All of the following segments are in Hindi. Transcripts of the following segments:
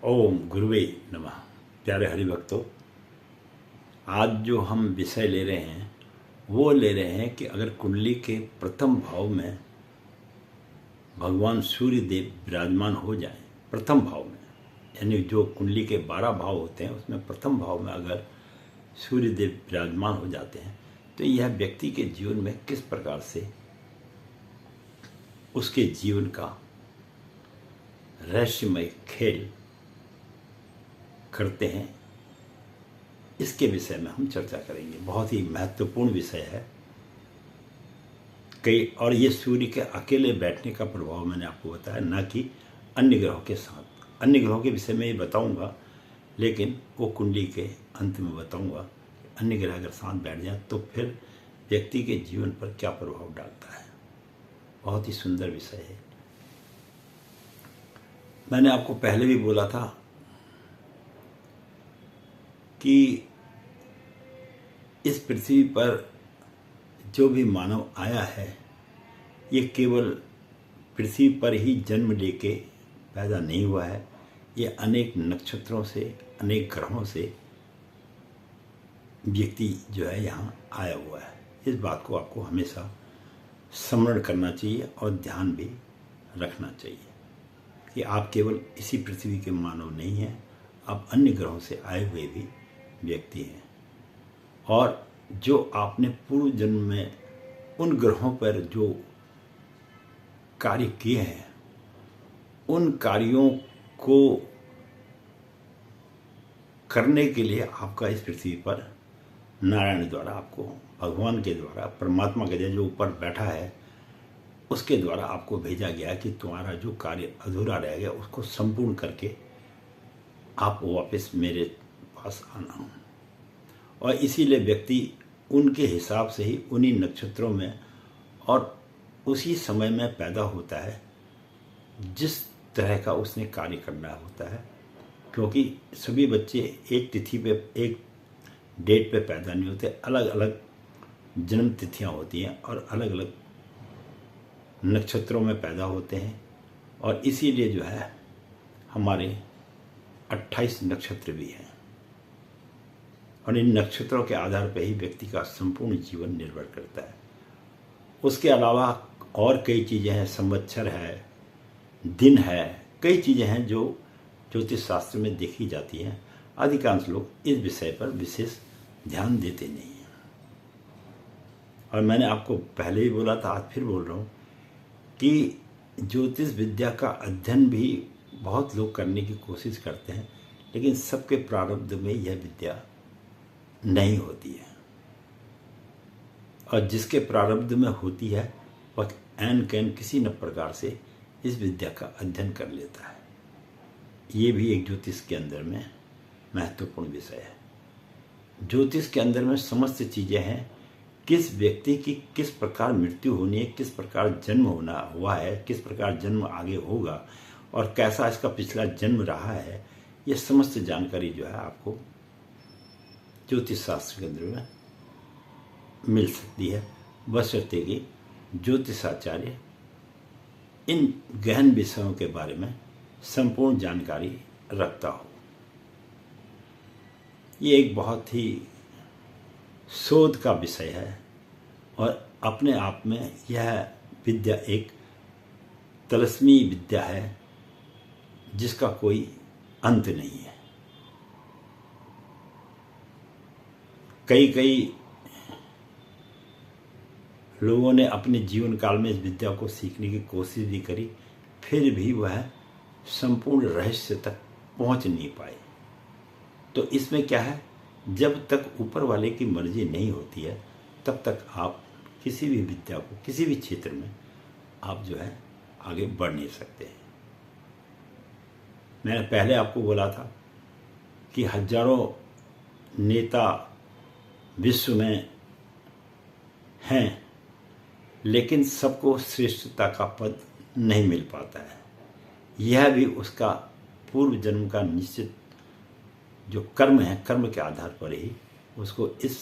ओम गुरुवे नमः। प्यारे हरिभक्तों, आज जो हम विषय ले रहे हैं वो ले रहे हैं कि अगर कुंडली के प्रथम भाव में भगवान सूर्य देव विराजमान हो जाएं, प्रथम भाव में, यानी जो कुंडली के 12 भाव होते हैं उसमें प्रथम भाव में अगर सूर्य देव विराजमान हो जाते हैं तो यह व्यक्ति के जीवन में किस प्रकार से उसके जीवन का रहस्यमय खेल करते हैं, इसके विषय में हम चर्चा करेंगे। बहुत ही महत्वपूर्ण विषय है और ये सूर्य के अकेले बैठने का प्रभाव मैंने आपको बताया, ना कि अन्य ग्रहों के साथ। अन्य ग्रहों के विषय में ये बताऊंगा, लेकिन वो कुंडली के अंत में बताऊंगा। अन्य ग्रह अगर साथ बैठ जाए तो फिर व्यक्ति के जीवन पर क्या प्रभाव डालता है। बहुत ही सुंदर विषय है। मैंने आपको पहले भी बोला था कि इस पृथ्वी पर जो भी मानव आया है ये केवल पृथ्वी पर ही जन्म लेके पैदा नहीं हुआ है। ये अनेक नक्षत्रों से, अनेक ग्रहों से व्यक्ति जो है यहाँ आया हुआ है। इस बात को आपको हमेशा स्मरण करना चाहिए और ध्यान भी रखना चाहिए कि आप केवल इसी पृथ्वी के मानव नहीं हैं, आप अन्य ग्रहों से आए हुए भी व्यक्ति हैं। और जो आपने पूर्व जन्म में उन ग्रहों पर जो कार्य किए हैं, उन कार्यों को करने के लिए आपका इस पृथ्वी पर नारायण द्वारा, आपको भगवान के द्वारा, परमात्मा के जो ऊपर बैठा है उसके द्वारा आपको भेजा गया कि तुम्हारा जो कार्य अधूरा रह गया उसको संपूर्ण करके आप वापस मेरे पास आना हो। और इसीलिए व्यक्ति उनके हिसाब से ही उन्हीं नक्षत्रों में और उसी समय में पैदा होता है जिस तरह का उसने कार्य करना होता है, क्योंकि सभी बच्चे एक तिथि पे, एक डेट पे पैदा नहीं होते। अलग अलग जन्म तिथियां होती हैं और अलग अलग नक्षत्रों में पैदा होते हैं। और इसीलिए जो है हमारे 28 नक्षत्र भी हैं और इन नक्षत्रों के आधार पर ही व्यक्ति का संपूर्ण जीवन निर्भर करता है। उसके अलावा और कई चीज़ें हैं, संवत्सर है, दिन है, कई चीज़ें हैं जो ज्योतिष शास्त्र में देखी जाती हैं। अधिकांश लोग इस विषय पर विशेष ध्यान देते नहीं हैं। और मैंने आपको पहले ही बोला था, आज फिर बोल रहा हूँ कि ज्योतिष विद्या का अध्ययन भी बहुत लोग करने की कोशिश करते हैं, लेकिन सबके प्रारब्ध में यह विद्या नहीं होती है। और जिसके प्रारब्ध में होती है वह ऐन कैन किसी न प्रकार से इस विद्या का अध्ययन कर लेता है। ये भी एक ज्योतिष के अंदर में महत्वपूर्ण विषय है। ज्योतिष के अंदर में समस्त चीज़ें हैं, किस व्यक्ति की किस प्रकार मृत्यु होनी है, किस प्रकार जन्म होना हुआ है, किस प्रकार जन्म आगे होगा और कैसा इसका पिछला जन्म रहा है, ये समस्त जानकारी जो है आपको ज्योतिष शास्त्र के अंदर में मिल सकती है, बशर्ते कि ज्योतिषाचार्य इन गहन विषयों के बारे में संपूर्ण जानकारी रखता हो। ये एक बहुत ही शोध का विषय है और अपने आप में यह विद्या एक तलस्मी विद्या है जिसका कोई अंत नहीं है। कई लोगों ने अपने जीवन काल में इस विद्या को सीखने की कोशिश भी करी, फिर भी वह संपूर्ण रहस्य तक पहुंच नहीं पाए। तो इसमें क्या है, जब तक ऊपर वाले की मर्जी नहीं होती है तब तक आप किसी भी विद्या को, किसी भी क्षेत्र में आप जो है आगे बढ़ नहीं सकते। मैंने पहले आपको बोला था कि हजारों नेता विश्व में हैं, लेकिन सबको श्रेष्ठता का पद नहीं मिल पाता है। यह भी उसका पूर्व जन्म का निश्चित जो कर्म है, कर्म के आधार पर ही उसको इस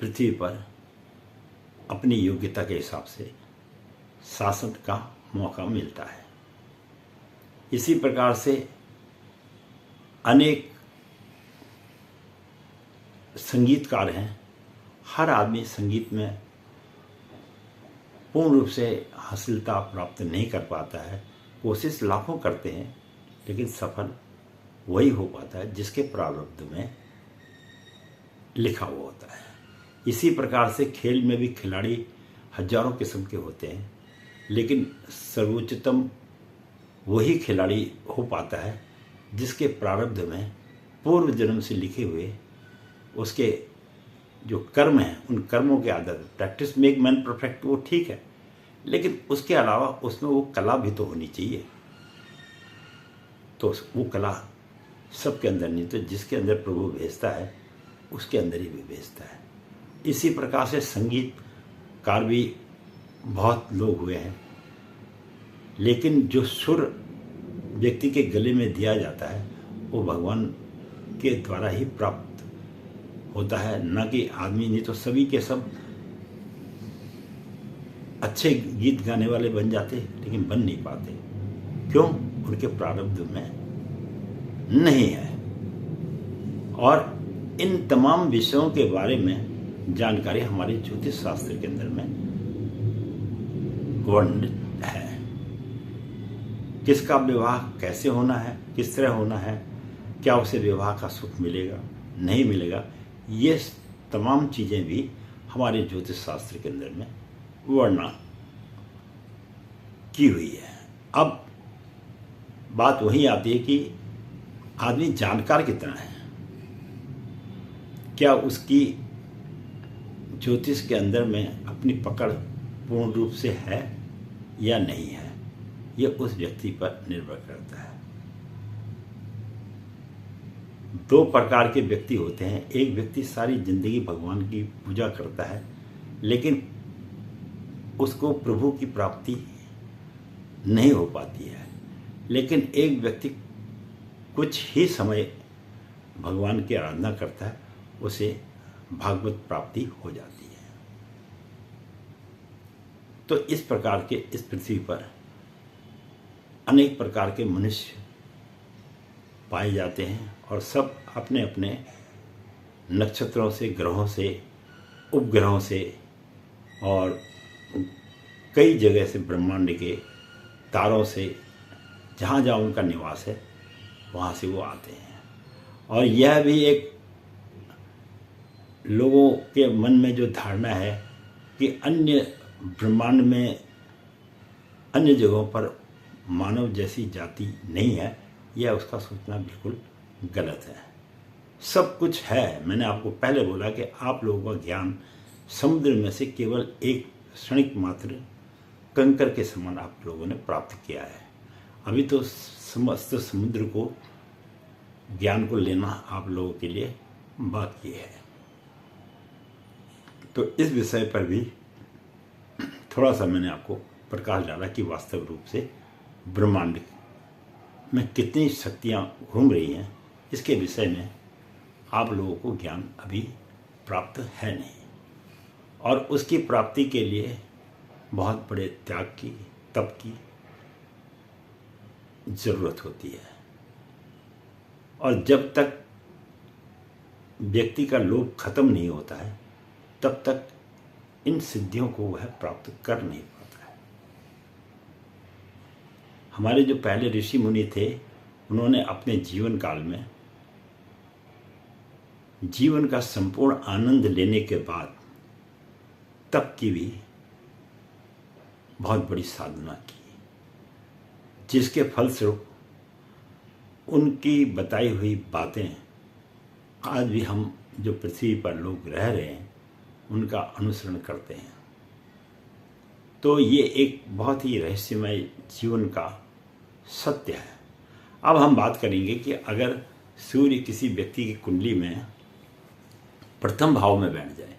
पृथ्वी पर अपनी योग्यता के हिसाब से शासन का मौका मिलता है। इसी प्रकार से अनेक संगीतकार हैं, हर आदमी संगीत में पूर्ण रूप से हासिलता प्राप्त नहीं कर पाता है। कोशिश लाखों करते हैं, लेकिन सफल वही हो पाता है जिसके प्रारब्ध में लिखा हुआ होता है। इसी प्रकार से खेल में भी खिलाड़ी हजारों किस्म के होते हैं, लेकिन सर्वोच्चतम वही खिलाड़ी हो पाता है जिसके प्रारब्ध में पूर्व जन्म से लिखे हुए उसके जो कर्म हैं, उन कर्मों के आधार पर प्रैक्टिस मेक मैन परफेक्ट, वो ठीक है, लेकिन उसके अलावा उसमें वो कला भी तो होनी चाहिए। तो वो कला सबके अंदर नहीं, तो जिसके अंदर प्रभु भेजता है उसके अंदर ही भी भेजता है। इसी प्रकार से संगीतकार भी बहुत लोग हुए हैं, लेकिन जो सुर व्यक्ति के गले में दिया जाता है वो भगवान के द्वारा ही प्राप्त होता है, न कि आदमी। नहीं तो सभी के सब अच्छे गीत गाने वाले बन जाते, लेकिन बन नहीं पाते। क्यों? उनके प्रारब्ध में नहीं है। और इन तमाम विषयों के बारे में जानकारी हमारे ज्योतिष शास्त्र के अंदर में वर्णित है। किसका विवाह कैसे होना है, किस तरह होना है, क्या उसे विवाह का सुख मिलेगा, नहीं मिलेगा, ये तमाम चीजें भी हमारे ज्योतिष शास्त्र के अंदर में वर्णना की हुई है। अब बात वही आती है कि आदमी जानकार कितना है, क्या उसकी ज्योतिष के अंदर में अपनी पकड़ पूर्ण रूप से है या नहीं है, यह उस व्यक्ति पर निर्भर करता है। दो प्रकार के व्यक्ति होते हैं। एक व्यक्ति सारी जिंदगी भगवान की पूजा करता है, लेकिन उसको प्रभु की प्राप्ति नहीं हो पाती है। लेकिन एक व्यक्ति कुछ ही समय भगवान की आराधना करता है, उसे भागवत प्राप्ति हो जाती है। तो इस प्रकार के इस पृथ्वी पर अनेक प्रकार के मनुष्य पाए जाते हैं, और सब अपने अपने नक्षत्रों से, ग्रहों से, उपग्रहों से और कई जगह से, ब्रह्मांड के तारों से, जहाँ जहाँ उनका निवास है वहाँ से वो आते हैं। और यह भी एक लोगों के मन में जो धारणा है कि अन्य ब्रह्मांड में, अन्य जगहों पर मानव जैसी जाति नहीं है, यह उसका सोचना बिल्कुल गलत है। सब कुछ है। मैंने आपको पहले बोला कि आप लोगों का ज्ञान समुद्र में से केवल एक क्षणिक मात्र कंकर के समान आप लोगों ने प्राप्त किया है। अभी तो समस्त समुद्र को, ज्ञान को लेना आप लोगों के लिए बाकी है। तो इस विषय पर भी थोड़ा सा मैंने आपको प्रकाश डाला कि वास्तव रूप से ब्रह्मांड में कितनी शक्तियाँ घूम रही हैं, इसके विषय में आप लोगों को ज्ञान अभी प्राप्त है नहीं। और उसकी प्राप्ति के लिए बहुत बड़े त्याग की, तप की जरूरत होती है। और जब तक व्यक्ति का लोभ खत्म नहीं होता है, तब तक इन सिद्धियों को वह प्राप्त कर नहीं पाता है। हमारे जो पहले ऋषि मुनि थे, उन्होंने अपने जीवन काल में जीवन का संपूर्ण आनंद लेने के बाद तप की भी बहुत बड़ी साधना की, जिसके फलस्वरूप उनकी बताई हुई बातें आज भी हम जो पृथ्वी पर लोग रह रहे हैं उनका अनुसरण करते हैं। तो ये एक बहुत ही रहस्यमय जीवन का सत्य है। अब हम बात करेंगे कि अगर सूर्य किसी व्यक्ति की कुंडली में प्रथम भाव में बैठ जाए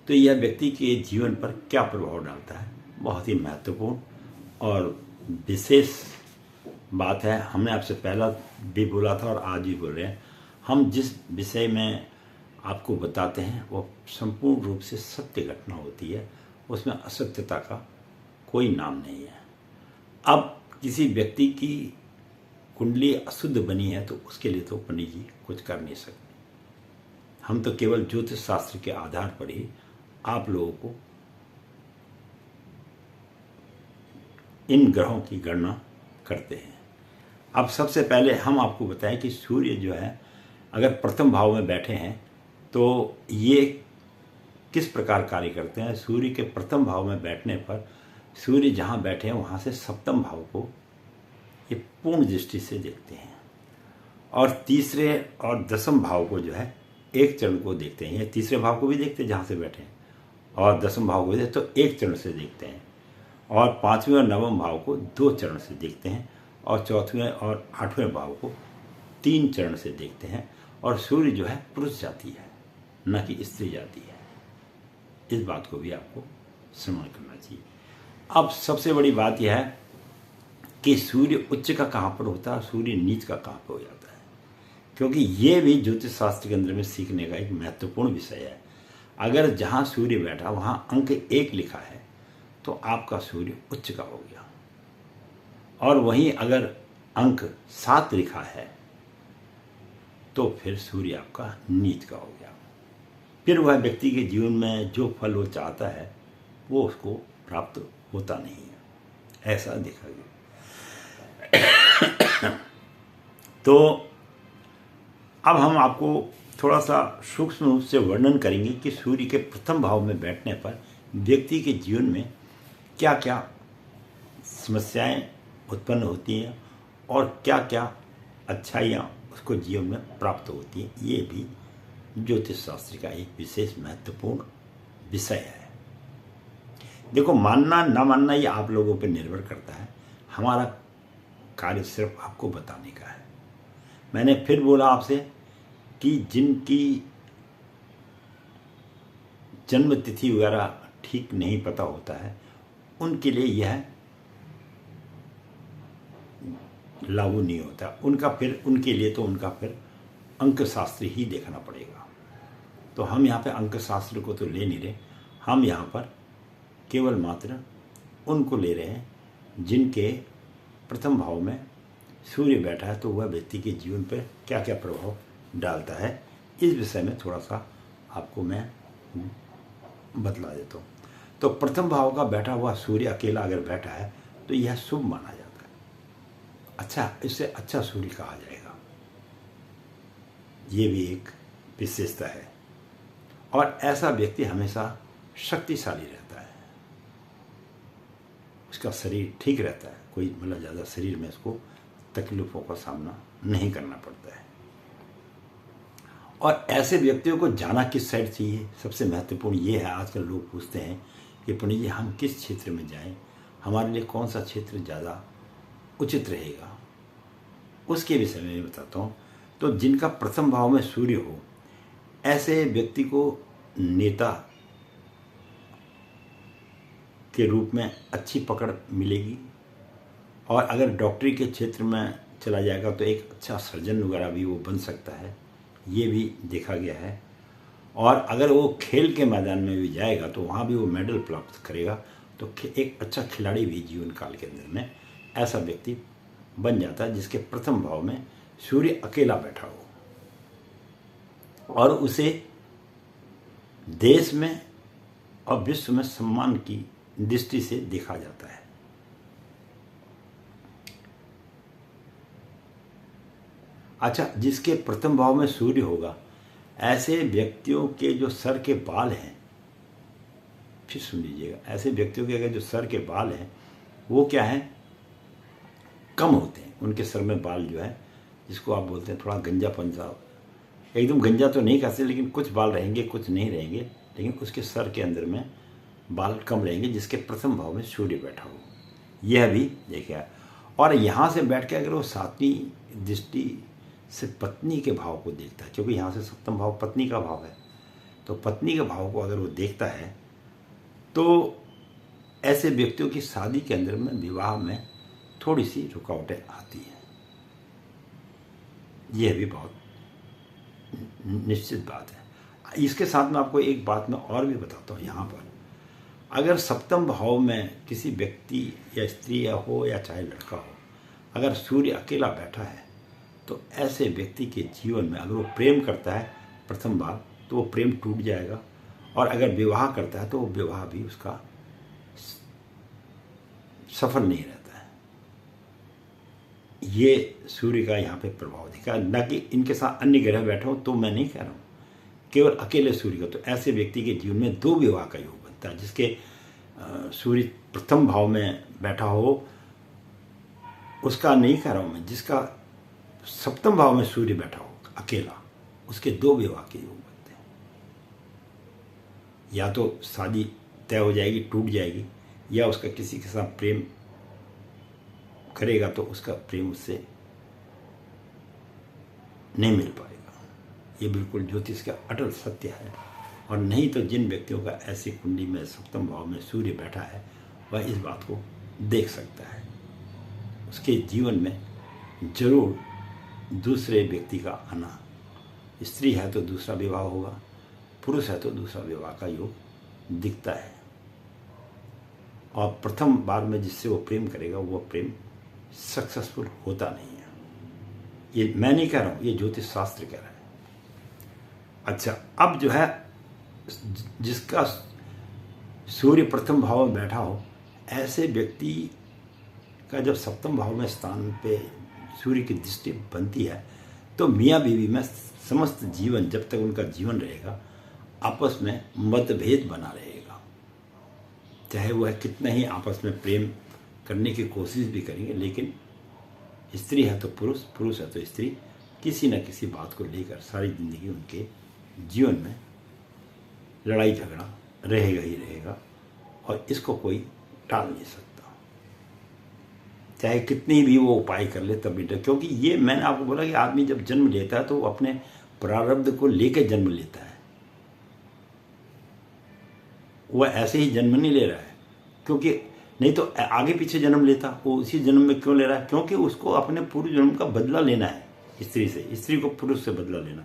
तो यह व्यक्ति के जीवन पर क्या प्रभाव डालता है। बहुत ही महत्वपूर्ण और विशेष बात है। हमने आपसे पहला भी बोला था और आज भी बोल रहे हैं, हम जिस विषय में आपको बताते हैं वो संपूर्ण रूप से सत्य घटना होती है, उसमें असत्यता का कोई नाम नहीं है। अब किसी व्यक्ति की कुंडली अशुद्ध बनी है तो उसके लिए तो पंडित जी कुछ कर नहीं सकते। हम तो केवल ज्योतिष शास्त्र के आधार पर ही आप लोगों को इन ग्रहों की गणना करते हैं। अब सबसे पहले हम आपको बताएं कि सूर्य जो है अगर प्रथम भाव में बैठे हैं तो ये किस प्रकार कार्य करते हैं। सूर्य के प्रथम भाव में बैठने पर सूर्य जहाँ बैठे हैं वहाँ से सप्तम भाव को ये पूर्ण दृष्टि से देखते हैं और तीसरे और दसम भाव को जो है एक चरण को देखते हैं। ये तीसरे भाव को भी देखते हैं जहाँ से बैठे हैं और दसम भाव को भी देखते तो एक चरण से देखते हैं और पाँचवें और नवम भाव को 2 चरण से देखते हैं और चौथवें और 8वें भाव को 3 चरण से देखते हैं। और सूर्य जो है पुरुष जाति है, न कि स्त्री जाति है। इस बात को भी आपको श्रवण करना चाहिए। अब सबसे बड़ी बात यह है कि सूर्य उच्च का कहाँ पर होता है, सूर्य नीच का कहाँ पर हो जाता है, क्योंकि ये भी ज्योतिष शास्त्र के अंदर में सीखने का एक महत्वपूर्ण विषय है। अगर जहाँ सूर्य बैठा वहाँ अंक 1 लिखा है तो आपका सूर्य उच्च का हो गया और वहीं अगर अंक 7 लिखा है तो फिर सूर्य आपका नीच का हो गया। फिर वह व्यक्ति के जीवन में जो फल वो चाहता है वो उसको प्राप्त होता नहीं है, ऐसा देखा गया। तो अब हम आपको थोड़ा सा सूक्ष्म रूप से वर्णन करेंगे कि सूर्य के प्रथम भाव में बैठने पर व्यक्ति के जीवन में क्या क्या समस्याएं उत्पन्न होती हैं और क्या क्या अच्छाइयाँ उसको जीवन में प्राप्त होती हैं। ये भी ज्योतिष शास्त्र का एक विशेष महत्वपूर्ण विषय है। देखो, मानना ना मानना ये आप लोगों पर निर्भर करता है। हमारा कार्य सिर्फ आपको बताने का है। मैंने फिर बोला आपसे कि जिनकी जन्म तिथि वगैरह ठीक नहीं पता होता है उनके लिए यह लागू नहीं होता। उनके लिए तो उनका फिर अंक शास्त्र ही देखना पड़ेगा। तो हम यहाँ पे अंक शास्त्र को तो ले नहीं रहे, हम यहाँ पर केवल मात्र उनको ले रहे हैं जिनके प्रथम भाव में सूर्य बैठा है तो वह व्यक्ति के जीवन पर क्या क्या प्रभाव डालता है। इस विषय में थोड़ा सा आपको मैं बतला देता हूँ। तो प्रथम भाव का बैठा हुआ सूर्य अकेला अगर बैठा है तो यह शुभ माना जाता है। अच्छा, इससे अच्छा सूर्य कहा जाएगा। ये भी एक विशेषता है और ऐसा व्यक्ति हमेशा शक्तिशाली रहता है। उसका शरीर ठीक रहता है, कोई मतलब ज़्यादा शरीर में उसको तकलीफों का सामना नहीं करना पड़ता है। और ऐसे व्यक्तियों को जाना किस साइड चाहिए, सबसे महत्वपूर्ण ये है। आजकल लोग पूछते हैं कि पंडित जी हम किस क्षेत्र में जाएं, हमारे लिए कौन सा क्षेत्र ज़्यादा उचित रहेगा, उसके विषय में बताता हूँ। तो जिनका प्रथम भाव में सूर्य हो, ऐसे व्यक्ति को नेता के रूप में अच्छी पकड़ मिलेगी और अगर डॉक्टरी के क्षेत्र में चला जाएगा तो एक अच्छा सर्जन वगैरह भी वो बन सकता है, ये भी देखा गया है। और अगर वो खेल के मैदान में भी जाएगा तो वहाँ भी वो मेडल प्राप्त करेगा, तो एक अच्छा खिलाड़ी भी जीवन काल के अंदर में ऐसा व्यक्ति बन जाता है जिसके प्रथम भाव में सूर्य अकेला बैठा हो और उसे देश में और विश्व में सम्मान की दृष्टि से देखा जाता है। अच्छा, जिसके प्रथम भाव में सूर्य होगा, ऐसे व्यक्तियों के जो सर के बाल हैं, फिर सुन लीजिएगा, ऐसे व्यक्तियों के अगर जो सर के बाल हैं वो क्या है, कम होते हैं। उनके सर में बाल जो है, जिसको आप बोलते हैं थोड़ा गंजापन सा, एकदम गंजा तो नहीं कहते लेकिन कुछ बाल रहेंगे कुछ नहीं रहेंगे, लेकिन उसके सर के अंदर में बाल कम रहेंगे जिसके प्रथम भाव में सूर्य बैठा हो। यह भी देखिए। और यहाँ से बैठ के अगर वो 7वीं दृष्टि से पत्नी के भाव को देखता है, क्योंकि यहाँ से सप्तम भाव पत्नी का भाव है, तो पत्नी के भाव को अगर वो देखता है तो ऐसे व्यक्तियों की शादी के अंदर में, विवाह में थोड़ी सी रुकावटें आती हैं। यह भी बहुत निश्चित बात है। इसके साथ में आपको एक बात मैं और भी बताता हूँ। यहाँ पर अगर सप्तम भाव में किसी व्यक्ति या स्त्री या हो या चाहे लड़का हो, अगर सूर्य अकेला बैठा है तो ऐसे व्यक्ति के जीवन में अगर वो प्रेम करता है प्रथम बार तो वो प्रेम टूट जाएगा, और अगर विवाह करता है तो वो विवाह भी उसका सफल नहीं रहता है। ये सूर्य का यहाँ पे प्रभाव दिखा, न कि इनके साथ अन्य ग्रह बैठे हो, तो मैं नहीं कह रहा हूँ, केवल अकेले सूर्य का। तो ऐसे व्यक्ति के जीवन में 2 विवाह का योग बनता है, जिसके सूर्य प्रथम भाव में बैठा हो, उसका नहीं कह रहा हूँ मैं, जिसका सप्तम भाव में सूर्य बैठा हो अकेला, उसके 2 विवाह के योग बनते हैं। या तो शादी तय हो जाएगी, टूट जाएगी, या उसका किसी के साथ प्रेम करेगा तो उसका प्रेम उससे नहीं मिल पाएगा। ये बिल्कुल ज्योतिष का अटल सत्य है। और नहीं तो जिन व्यक्तियों का ऐसी कुंडली में सप्तम भाव में सूर्य बैठा है वह इस बात को देख सकता है, उसके जीवन में जरूर दूसरे व्यक्ति का आना, स्त्री है तो दूसरा विवाह होगा, पुरुष है तो दूसरा विवाह का योग दिखता है। और प्रथम बार में जिससे वो प्रेम करेगा वो प्रेम सक्सेसफुल होता नहीं है। ये मैं नहीं कह रहा हूँ, ये ज्योतिष शास्त्र कह रहा है। अच्छा, अब जो है जिसका सूर्य प्रथम भाव में बैठा हो, ऐसे व्यक्ति का जब सप्तम भाव में स्थान पे सूर्य की दृष्टि बनती है तो मियाँ बीवी में समस्त जीवन, जब तक उनका जीवन रहेगा, आपस में मतभेद बना रहेगा। चाहे वह कितना ही आपस में प्रेम करने की कोशिश भी करेंगे, लेकिन स्त्री है तो पुरुष, पुरुष है तो स्त्री, किसी न किसी बात को लेकर सारी जिंदगी उनके जीवन में लड़ाई झगड़ा रहेगा ही रहेगा, और इसको कोई टाल नहीं सकता, चाहे कितनी भी वो उपाय कर ले तब भी। क्योंकि ये मैंने आपको बोला कि आदमी जब जन्म लेता है तो वो अपने प्रारब्ध को लेकर जन्म लेता है, वह ऐसे ही जन्म नहीं ले रहा है। क्योंकि नहीं तो आगे पीछे जन्म लेता, वो उसी जन्म में क्यों ले रहा है? क्योंकि उसको अपने पूर्व जन्म का बदला लेना है स्त्री से, स्त्री को पुरुष से बदला लेना,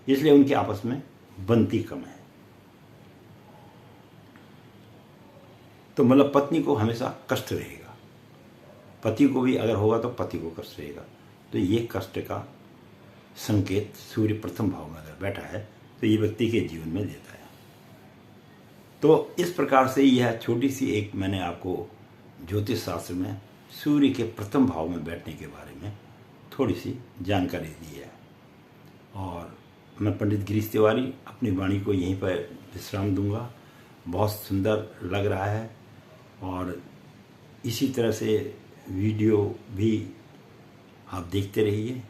इसलिए उनके आपस में बनती कम है। तो मतलब पत्नी को हमेशा कष्ट रहेगा, पति को भी अगर होगा तो पति को कष्ट रहेगा। तो ये कष्ट का संकेत सूर्य प्रथम भाव में अगर बैठा है तो ये व्यक्ति के जीवन में देता है। तो इस प्रकार से यह छोटी सी एक मैंने आपको ज्योतिष शास्त्र में सूर्य के प्रथम भाव में बैठने के बारे में थोड़ी सी जानकारी दी है। और मैं पंडित गिरीश तिवारी अपनी वाणी को यहीं पर विश्राम दूंगा। बहुत सुंदर लग रहा है, और इसी तरह से वीडियो भी आप देखते रहिए।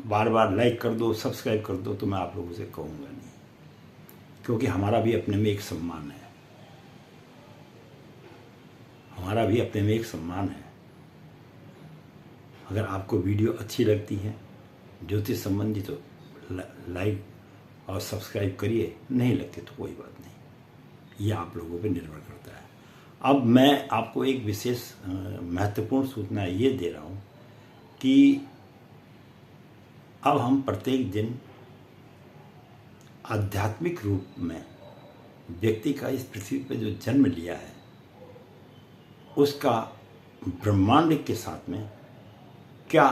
बार बार लाइक कर दो, सब्सक्राइब कर दो, तो मैं आप लोगों से कहूँगा नहीं, क्योंकि हमारा भी अपने में एक सम्मान है, हमारा भी अपने में एक सम्मान है। अगर आपको वीडियो अच्छी लगती है ज्योतिष संबंधी तो लाइक और सब्सक्राइब करिए, नहीं लगती तो कोई बात नहीं, ये आप लोगों पे निर्भर करता है। अब मैं आपको एक विशेष महत्वपूर्ण सूचना ये दे रहा हूँ कि अब हम प्रत्येक दिन आध्यात्मिक रूप में व्यक्ति का इस पृथ्वी पर जो जन्म लिया है उसका ब्रह्मांड के साथ में क्या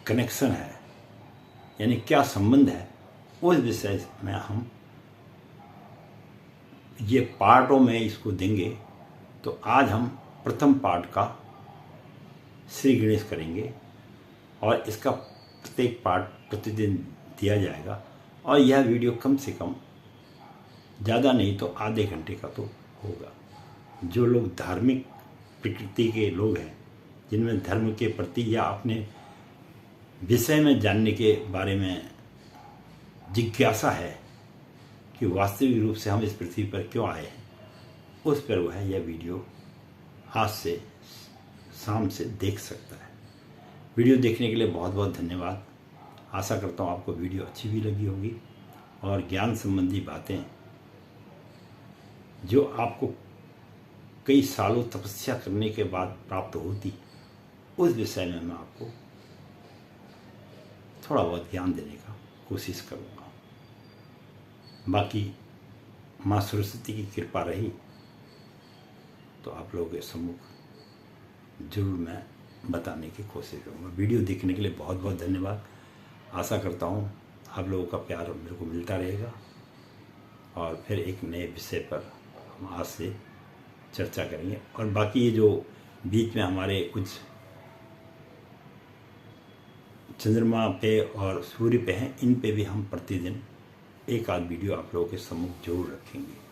कनेक्शन है, यानी क्या संबंध है, उस विषय में हम ये पार्टों में इसको देंगे। तो आज हम प्रथम पार्ट का श्री गणेश करेंगे, और इसका प्रत्येक पार्ट प्रतिदिन दिया जाएगा। और यह वीडियो कम से कम, ज़्यादा नहीं तो आधे घंटे का तो होगा। जो लोग धार्मिक प्रकृति के लोग हैं, जिनमें धर्म के प्रति या अपने विषय में जानने के बारे में जिज्ञासा है कि वास्तविक रूप से हम इस पृथ्वी पर क्यों आए हैं, उस पर वह यह वीडियो आज से शाम से देख सकता है। वीडियो देखने के लिए बहुत बहुत धन्यवाद। आशा करता हूँ आपको वीडियो अच्छी भी लगी होगी, और ज्ञान संबंधी बातें जो आपको कई सालों तपस्या करने के बाद प्राप्त होती, उस विषय में मैं आपको थोड़ा बहुत ज्ञान देने का कोशिश करूँगा। बाकी माँ सरस्वती की कृपा रही तो आप लोगों के सम्मुख जरूर मैं बताने की कोशिश करूँगा। वीडियो देखने के लिए बहुत बहुत धन्यवाद। आशा करता हूँ आप लोगों का प्यार मेरे को मिलता रहेगा और फिर एक नए विषय पर हम आज से चर्चा करेंगे। और बाकी ये जो बीच में हमारे कुछ चंद्रमा पे और सूर्य पे हैं, इन पे भी हम प्रतिदिन एक आध वीडियो आप लोगों के सम्मुख जरूर रखेंगे।